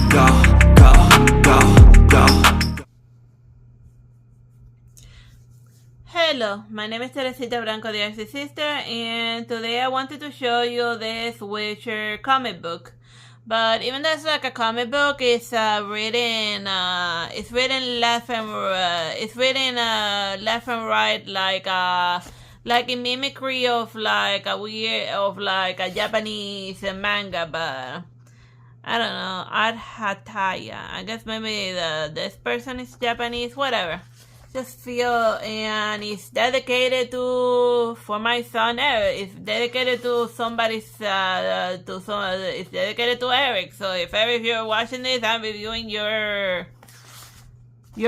go, go, go, go. Hello, my name is Teresita Blanco, the Artsy Sister, and today I wanted to show you this Witcher comic book. But even though it's like a comic book, it's written left and right, like in mimicry of like a Japanese manga, but I don't know, Art Hataya. I guess maybe this person is Japanese, whatever. Just feel, and it's dedicated for my son Eric. It's dedicated to it's dedicated to Eric. So if Eric, you're watching this, I'm reviewing your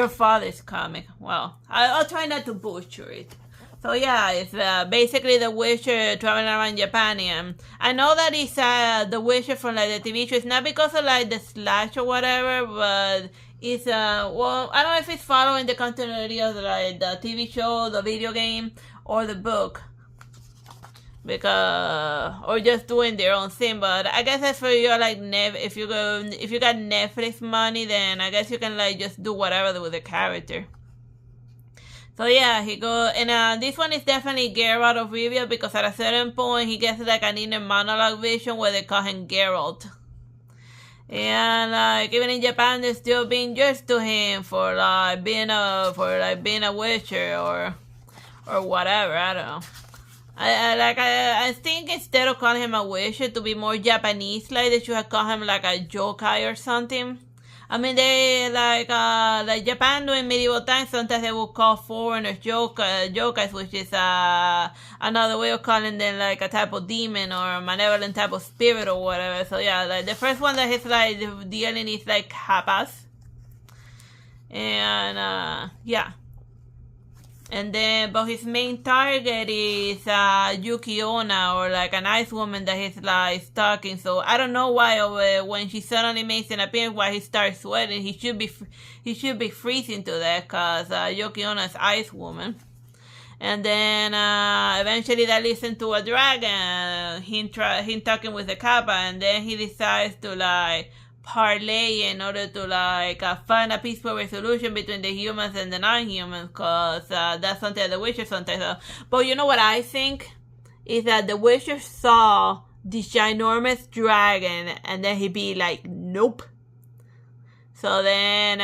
father's comic. Well, I'll try not to butcher it. So yeah, it's basically the Witcher traveling around Japan. And I know that it's the Witcher from like the TV show. It's not because of like the slash or whatever, but it's well, I don't know if it's following the continuity of like the TV show, the video game, or the book, because or just doing their own thing. But I guess that's for you, like if you got Netflix money, then I guess you can like just do whatever with the character. So yeah, he goes, and this one is definitely Geralt of Rivia, because at a certain point he gets like an inner monologue vision where they call him Geralt. And like even in Japan, they're still being judged to him for being a Witcher or whatever. I don't know. I think instead of calling him a Witcher, to be more Japanese, like they should have called him like a yokai or something. I mean, they like Japan during medieval times, sometimes they would call foreigners yokais, which is another way of calling them like a type of demon or a malevolent type of spirit or whatever. So yeah, like the first one that he's like dealing is like kapas, and yeah. And then, but his main target is Yuki Onna, or like an ice woman that he's like stalking. So I don't know why when she suddenly makes an appearance, why he starts sweating. He should be freezing to death, cause Yuki Onna is ice woman. And then eventually that leads into a dragon. Him talking with the kappa, and then he decides to like parlay in order to like find a peaceful resolution between the humans and the non-humans, because that's something that the Witcher sometimes does. But you know what I think is that the Witcher saw this ginormous dragon and then he'd be like, nope. So then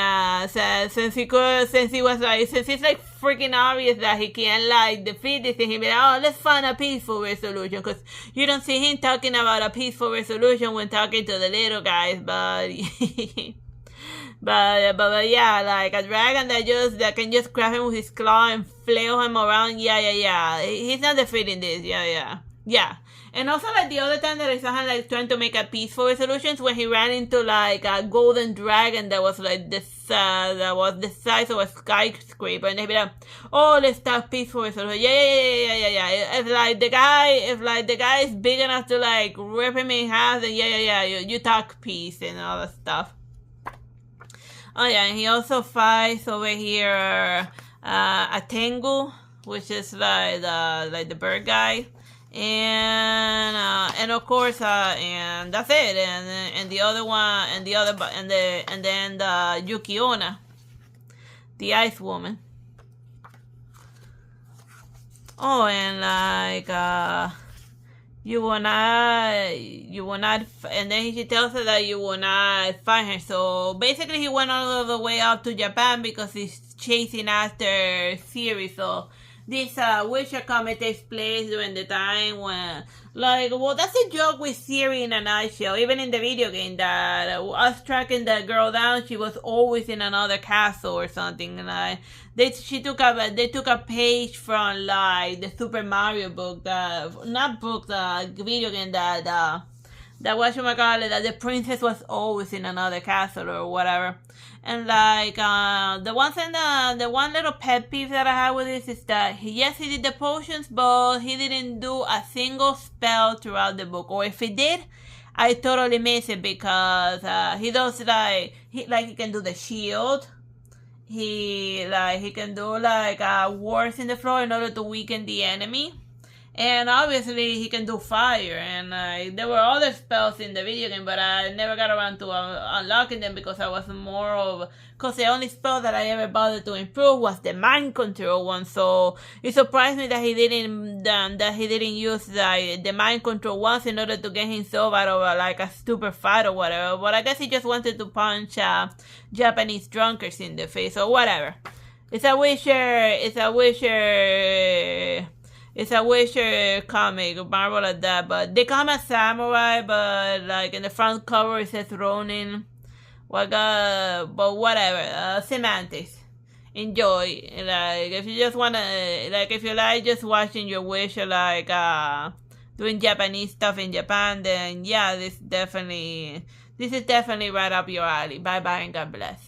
since it's like freaking obvious that he can't like defeat this thing, he'd be like, oh, let's find a peaceful resolution, because you don't see him talking about a peaceful resolution when talking to the little guys, but but yeah, like a dragon that can just grab him with his claw and flail him around. Yeah, he's not defeating this. Yeah. And also, like, the other time that I saw him, like, trying to make a peaceful resolution when he ran into, like, a golden dragon that was, like, that was the size of a skyscraper. And they'd be like, oh, let's start peaceful resolution. Yeah. If the guy is big enough to, like, rip him in half, then you talk peace and all that stuff. Oh, yeah, and he also fights over here, a Tengu, which is, like the bird guy. And of course and that's it, and the other one and then the Yuki Onna, the ice woman. Oh, and like you will not, and then she tells her that you will not find her. So basically he went all the way up to Japan because he's chasing after Ciri. So this Witcher comic takes place during the time when, like, well, that's a joke with Ciri in a nutshell. Even in the video game, that us tracking that girl down, she was always in another castle or something. Like they took a page from like the Super Mario book, the video game that whatchamacallit, that the princess was always in another castle or whatever. And like the one little pet peeve that I have with this is that he did the potions, but he didn't do a single spell throughout the book. Or if he did, I totally miss it, because he does he can do the shield. He can do like wars in the floor in order to weaken the enemy. And obviously he can do fire, and there were other spells in the video game, but I never got around to unlocking them because I was more of... Because the only spell that I ever bothered to improve was the mind control one, so it surprised me that he didn't use the mind control ones in order to get himself out of like a stupid fight or whatever, but I guess he just wanted to punch Japanese drunkards in the face or whatever. It's a Witcher comic, marvel at that, but they call him a samurai, but like in the front cover it says Ronin. But whatever, semantics. Enjoy. Like if you just wanna, like if you like just watching your Witcher, like doing Japanese stuff in Japan, then yeah, this is definitely right up your alley. Bye bye and God bless.